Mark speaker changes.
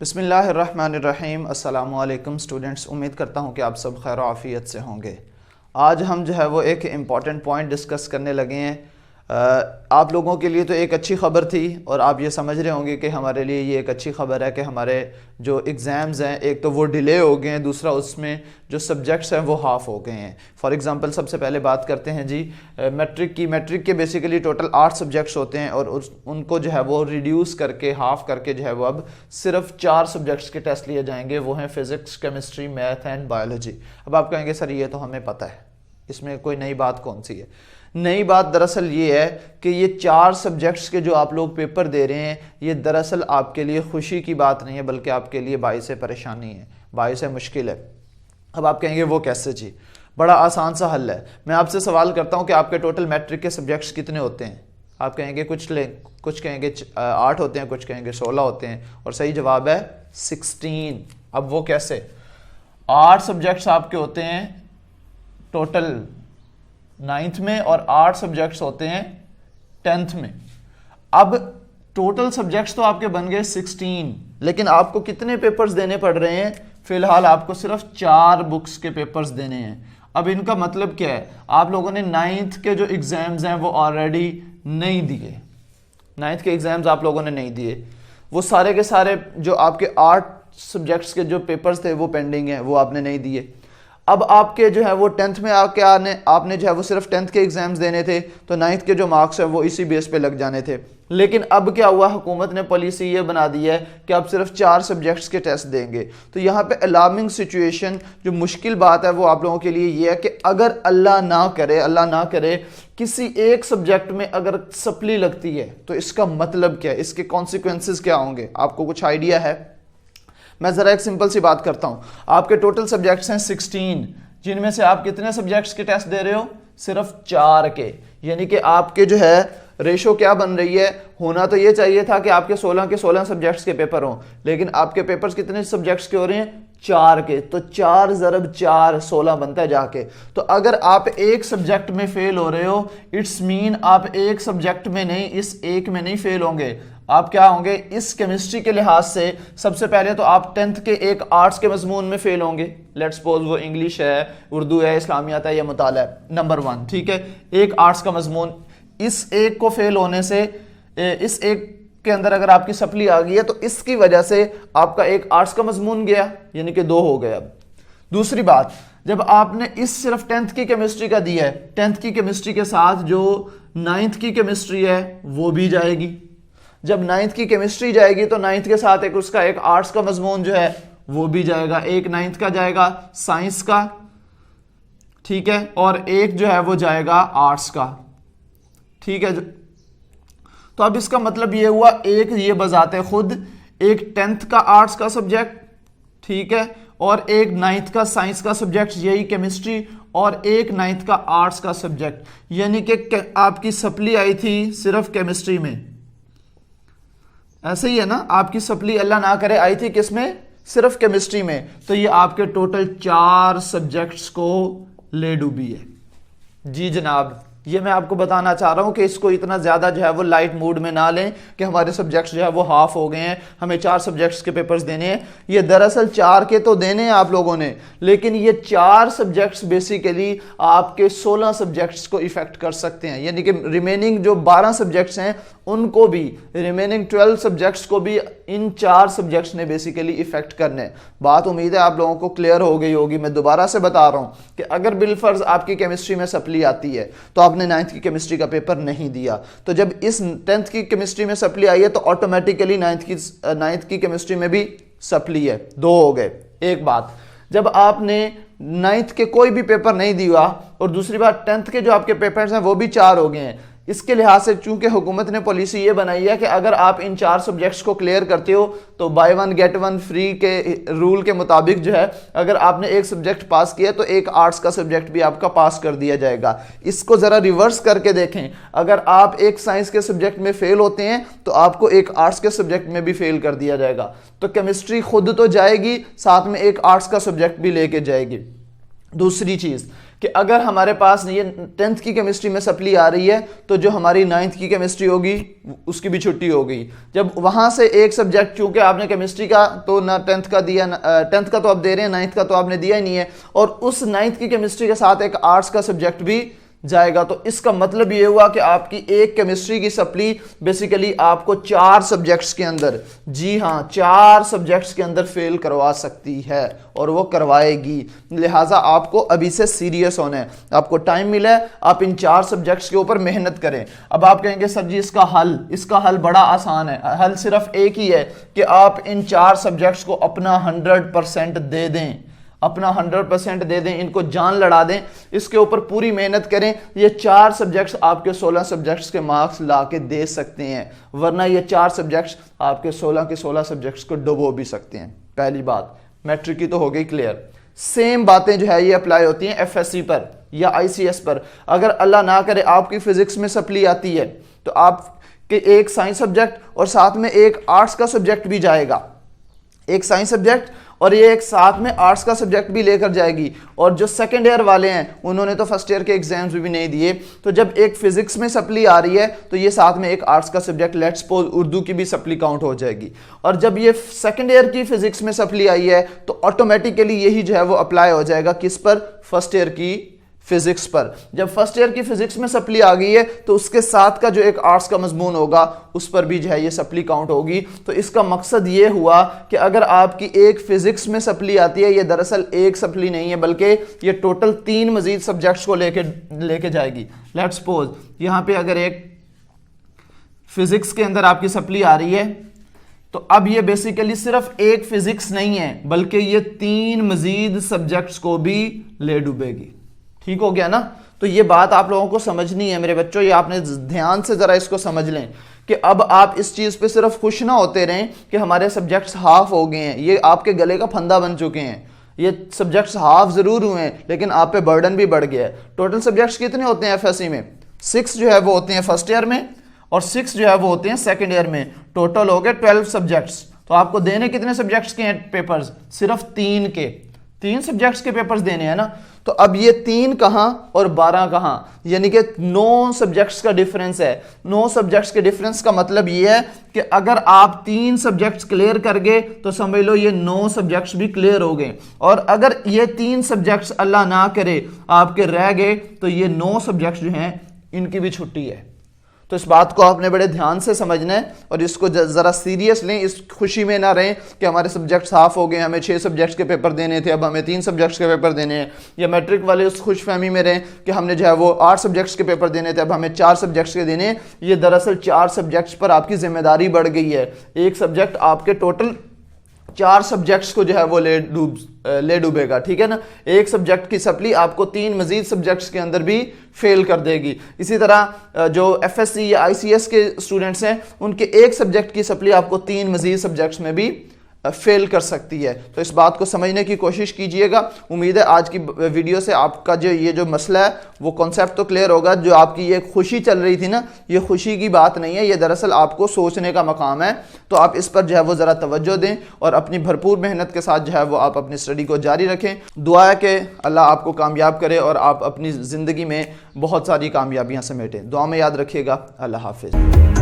Speaker 1: बिस्मिल्लाहिर्रहमानिर्रहीम। अस्सलामुअलैकुम स्टूडेंट्स, उम्मीद करता हूँ कि आप सब खैर आफ़ियत से होंगे। आज हम जो है वो एक इम्पॉर्टेंट पॉइंट डिस्कस करने लगे हैं। आप लोगों के लिए तो एक अच्छी ख़बर थी और आप ये समझ रहे होंगे कि हमारे लिए ये एक अच्छी ख़बर है कि हमारे जो एग्ज़ाम्स हैं एक तो वो डिले हो गए हैं, दूसरा उसमें जो सब्जेक्ट्स हैं वो हाफ़ हो गए हैं। फॉर एग्ज़ाम्पल सबसे पहले बात करते हैं जी मैट्रिक के बेसिकली टोटल 8 सब्जेक्ट्स होते हैं और उनको जो है वो रिड्यूस करके हाफ़ करके जो है वो अब सिर्फ 4 सब्जेक्ट्स के टेस्ट लिए जाएंगे। वो हैं physics, chemistry, math and biology. अब आप कहेंगे सर ये तो हमें पता है, इसमें कोई नई बात कौन सी है। नई बात दरअसल ये है कि ये 4 सब्जेक्ट्स के जो आप लोग पेपर दे रहे हैं ये दरअसल आपके लिए खुशी की बात नहीं है, बल्कि आपके लिए बाइस परेशानी है, बाइस मुश्किल है। अब आप कहेंगे वो कैसे जी? बड़ा आसान सा हल है। मैं आपसे सवाल करता हूं कि आपके टोटल मैट्रिक के सब्जेक्ट्स कितने होते हैं। आप कहेंगे कुछ कहेंगे 8 होते हैं, कुछ कहेंगे 16 होते हैं, और सही जवाब है 16। अब वो कैसे? 8 सब्जेक्ट्स आपके होते हैं टोटल 9th में और 8 सब्जेक्ट्स होते हैं 10th में। अब टोटल सब्जेक्ट्स तो आपके बन गए 16, लेकिन आपको कितने पेपर्स देने पड़ रहे हैं? फिलहाल आपको सिर्फ 4 बुक्स के पेपर्स देने हैं। अब इनका मतलब क्या है? आप लोगों ने 9th के जो एग्जाम्स हैं वो ऑलरेडी नहीं दिए। 9th के एग्जाम्स आप लोगों ने नहीं दिए। वो सारे के सारे जो आपके 8 सब्जेक्ट्स के जो पेपर्स थे वो पेंडिंग हैं, वो आपने नहीं दिए। अब आपके जो है वो 10th में आके आपने जो है वो सिर्फ 10th के एग्जाम्स देने थे, तो 9th के जो मार्क्स हैं वो इसी बेस पे लग जाने थे। लेकिन अब क्या हुआ, हुकूमत ने पॉलिसी ये बना दी है कि आप सिर्फ 4 सब्जेक्ट्स के टेस्ट देंगे। तो यहाँ पे अलार्मिंग सिचुएशन, जो मुश्किल बात है वो आप लोगों के लिए ये है कि अगर अल्लाह ना करे किसी एक सब्जेक्ट में अगर सप्ली लगती है तो इसका मतलब क्या है, इसके कॉन्सिक्वेंसेस क्या होंगे? आपको कुछ आइडिया है? मैं ज़रा एक सिंपल सी बात करता हूँ। आपके टोटल सब्जेक्ट्स हैं 16, जिनमें से आप कितने सब्जेक्ट्स के टेस्ट दे रहे हो? सिर्फ 4 के। यानी कि आपके जो है रेशो क्या बन रही है? होना तो ये चाहिए था कि आपके 16 के 16 सब्जेक्ट्स के पेपर हों, लेकिन आपके पेपर्स कितने सब्जेक्ट्स के हो रहे हैं? 4 के। तो 4 × 4 16 बनता है जाके। तो अगर आप एक सब्जेक्ट में फेल हो रहे हो, इट्स मीन आप एक सब्जेक्ट में नहीं, इस एक में नहीं फेल होंगे, आप क्या होंगे? इस केमिस्ट्री के लिहाज से सबसे पहले तो आप 10th के एक आर्ट्स के मजमून में फेल होंगे। लेट्स सपोज वो इंग्लिश है, उर्दू है, इस्लामियात है या मुताला है, नंबर 1, ठीक है, एक आर्ट्स का मजमून। इस एक को फेल होने से, इस एक के अंदर अगर आपकी सप्ली आ गई है तो इसकी वजह से आपका एक आर्ट्स का मजमून गया, यानी कि 2 हो गए। अब दूसरी बात, जब आपने इस सिर्फ 10th की केमिस्ट्री का दिया है, 10th की केमिस्ट्री के साथ जो 9th की केमिस्ट्री है वो भी जाएगी। जब 9th की केमिस्ट्री जाएगी तो 9th के साथ एक उसका एक आर्ट्स का मजमून जो है वो भी जाएगा। एक 9th का जाएगा साइंस का, ठीक है, और एक जो है वो जाएगा आर्ट्स का, ठीक है। तो अब इसका मतलब ये हुआ, एक ये बजाते खुद एक 10th का आर्ट्स का सब्जेक्ट, ठीक है, और एक 9th का साइंस का सब्जेक्ट, यही केमिस्ट्री, और एक 9th का आर्ट्स का सब्जेक्ट। यानी कि आपकी सप्ली आई थी सिर्फ केमिस्ट्री में। ऐसे ही है ना, आपकी सप्ली अल्लाह ना करे आई थी किसमें? सिर्फ केमिस्ट्री में। तो ये आपके टोटल 4 सब्जेक्ट्स को ले डूबी है। जी जनाब, ये मैं आपको बताना चाह रहा हूं कि इसको इतना ज्यादा जो है वो लाइट मूड में ना लें कि हमारे सब्जेक्ट्स जो है वो हाफ हो गए हैं, हमें 4 सब्जेक्ट्स के पेपर्स देने हैं। ये दरअसल 4 के तो देने हैं आप लोगों ने, लेकिन ये 4 सब्जेक्ट्स बेसिकली आपके 16 सब्जेक्ट्स को इफेक्ट कर सकते हैं। यानी कि रिमेनिंग जो 12 सब्जेक्ट्स हैं उनको भी, रिमेनिंग 12 सब्जेक्ट्स को भी इन 4 सब्जेक्ट्स ने बेसिकली इफेक्ट करने। बात उम्मीद है आप लोगों को क्लियर हो गई होगी। मैं दोबारा से बता रहा हूं कि अगर बिलफर्ज आपकी केमिस्ट्री में सप्ली आती है तो आपने 9th की केमिस्ट्री का पेपर नहीं दिया, तो जब इस 10th की केमिस्ट्री में सप्ली आई है तो ऑटोमेटिकली 9th की केमिस्ट्री में भी सप्ली है। 2 हो गए। एक बात, जब आपने 9th के कोई भी पेपर नहीं दिया, और दूसरी बात 10th के जो आपके पेपर्स हैं वो भी 4 हो गए हैं। इसके लिहाज से चूंकि हुकूमत ने पॉलिसी ये बनाई है कि अगर आप इन 4 सब्जेक्ट्स को क्लियर करते हो तो बाय 1 गेट 1 फ्री के रूल के मुताबिक जो है, अगर आपने एक सब्जेक्ट पास किया तो एक आर्ट्स का सब्जेक्ट भी आपका पास कर दिया जाएगा। इसको जरा रिवर्स करके देखें, अगर आप एक साइंस के सब्जेक्ट में फेल होते हैं तो आपको एक आर्ट्स के सब्जेक्ट में भी फेल कर दिया जाएगा। तो केमिस्ट्री खुद तो जाएगी, साथ में एक आर्ट्स का सब्जेक्ट भी लेके जाएगी। दूसरी चीज, कि अगर हमारे पास ये 10th की केमिस्ट्री में सप्ली आ रही है तो जो हमारी 9th की केमिस्ट्री होगी उसकी भी छुट्टी हो गई। जब वहां से एक सब्जेक्ट, चूंकि आपने केमिस्ट्री का तो ना 10th का दिया, 10th का तो आप दे रहे हैं, 9th का तो आपने दिया ही नहीं है, और उस 9th की केमिस्ट्री के साथ एक आर्ट्स का सब्जेक्ट भी जाएगा, तो इसका मतलब ये हुआ कि आपकी एक केमिस्ट्री की सप्ली बेसिकली आपको 4 सब्जेक्ट्स के अंदर, जी हां 4 सब्जेक्ट्स के अंदर फेल करवा सकती है, और वो करवाएगी। लिहाजा आपको अभी से सीरियस होना है, आपको टाइम मिला है, आप इन 4 सब्जेक्ट्स के ऊपर मेहनत करें। अब आप कहेंगे सर जी इसका हल बड़ा आसान है। हल सिर्फ एक ही है कि आप इन 4 सब्जेक्ट्स को अपना 100% दे दें, अपना 100% दे दें, इनको जान लड़ा दें, इसके ऊपर पूरी मेहनत करें। ये 4 सब्जेक्ट्स आपके 16 सब्जेक्ट्स के मार्क्स ला के दे सकते हैं, वरना ये 4 सब्जेक्ट्स आपके 16 के 16 सब्जेक्ट्स को डुबो भी सकते हैं। पहली बात मैट्रिक की तो हो गई क्लियर। सेम बातें जो है ये अप्लाई होती हैं एफएससी पर या आईसीएस पर। अगर अल्लाह ना करे आपकी फिजिक्स में सप्ली आती है तो आपके एक साइंस सब्जेक्ट और साथ में एक आर्ट्स का सब्जेक्ट भी जाएगा, एक साइंस सब्जेक्ट और ये एक साथ में आर्ट्स का सब्जेक्ट भी लेकर जाएगी। और जो सेकेंड ईयर वाले हैं उन्होंने तो फर्स्ट ईयर के एग्जाम्स भी नहीं दिए, तो जब एक फिजिक्स में सप्ली आ रही है तो ये साथ में एक आर्ट्स का सब्जेक्ट, लेट्स सपोज उर्दू की भी सप्ली काउंट हो जाएगी। और जब ये सेकेंड ईयर की फिजिक्स में सप्ली आई है तो ऑटोमेटिकली यही जो है वो अप्लाई हो जाएगा किस पर, फर्स्ट ईयर की फिजिक्स पर। जब फर्स्ट ईयर की फिजिक्स में सप्ली आ गई है तो उसके साथ का जो एक आर्ट्स का मजमून होगा उस पर भी जो है ये सप्ली काउंट होगी। तो इसका मकसद ये हुआ कि अगर आपकी एक फिजिक्स में सप्ली आती है, ये दरअसल एक सप्ली नहीं है बल्कि ये टोटल 3 मजीद सब्जेक्ट्स को लेके जाएगी। लेट्स सपोज यहां पे अगर एक फिजिक्स के अंदर आपकी सप्ली आ रही है तो अब ये बेसिकली सिर्फ एक फिजिक्स नहीं है बल्कि ये 3 मजीद सब्जेक्ट्स को भी ले डूबेगी। ठीक हो गया ना? तो ये बात आप लोगों को समझनी है मेरे बच्चों, ये आपने ध्यान से जरा इसको समझ लें कि अब आप इस चीज पे सिर्फ खुश ना होते रहें कि हमारे सब्जेक्ट्स हाफ हो गए हैं, ये आपके गले का फंदा बन चुके हैं। ये सब्जेक्ट्स हाफ जरूर हुए हैं लेकिन आप पे बर्डन भी बढ़ गया है। टोटल सब्जेक्ट्स कितने होते हैं एफएससी में? 6 जो है वो होते हैं फर्स्ट ईयर में और 6 जो है वो होते हैं सेकेंड ईयर में। टोटल हो गए 12 सब्जेक्ट्स। तो आपको देने कितने सब्जेक्ट्स के हैं पेपर्स? सिर्फ 3 सब्जेक्ट्स के पेपर्स देने हैं ना। तो अब ये 3 कहां और 12 कहां, यानी कि 9 सब्जेक्ट्स का डिफरेंस है। 9 सब्जेक्ट्स के डिफरेंस का मतलब ये है कि अगर आप 3 सब्जेक्ट्स क्लियर कर गए तो समझ लो ये 9 सब्जेक्ट्स भी क्लियर हो गए, और अगर ये 3 सब्जेक्ट्स अल्लाह ना करे आपके रह गए तो ये 9 सब्जेक्ट्स जो हैं इनकी भी छुट्टी है। तो इस बात को आपने बड़े ध्यान से समझना है और इसको जरा सीरियस लें। इस खुशी में ना रहें कि हमारे सब्जेक्ट्स हाफ हो गए, हमें 6 सब्जेक्ट्स के पेपर देने थे अब हमें 3 सब्जेक्ट्स के पेपर देने हैं, या मैट्रिक वाले उस खुशफहमी में रहें कि हमने जो है वो 8 सब्जेक्ट्स के पेपर देने थे अब हमें 4 सब्जेक्ट्स के देने हैं। ये दरअसल 4 सब्जेक्ट्स पर आपकी जिम्मेदारी बढ़ गई है। एक सब्जेक्ट आपके टोटल 4 सब्जेक्ट्स को जो है वो ले डूबेगा। ठीक है ना? एक सब्जेक्ट की सप्ली आपको 3 मजीद सब्जेक्ट्स के अंदर भी फेल कर देगी। इसी तरह जो एफएससी या आईसीएस के स्टूडेंट्स हैं उनके एक सब्जेक्ट की सप्ली आपको 3 मजीद सब्जेक्ट्स में भी फेल कर सकती है। तो इस बात को समझने की कोशिश कीजिएगा। उम्मीद है आज की वीडियो से आपका जो मसला है वो कॉन्सेप्ट तो क्लियर होगा। जो आपकी ये खुशी चल रही थी ना, ये खुशी की बात नहीं है, ये दरअसल आपको सोचने का मकाम है। तो आप इस पर जो है वो ज़रा तवज्जो दें और अपनी भरपूर मेहनत के साथ जो है वो आप अपनी स्टडी को जारी रखें। दुआ है कि अल्लाह आपको कामयाब करे और आप अपनी ज़िंदगी में बहुत सारी कामयाबियाँ समेटें। दुआ में याद रखिएगा। अल्लाह हाफिज़।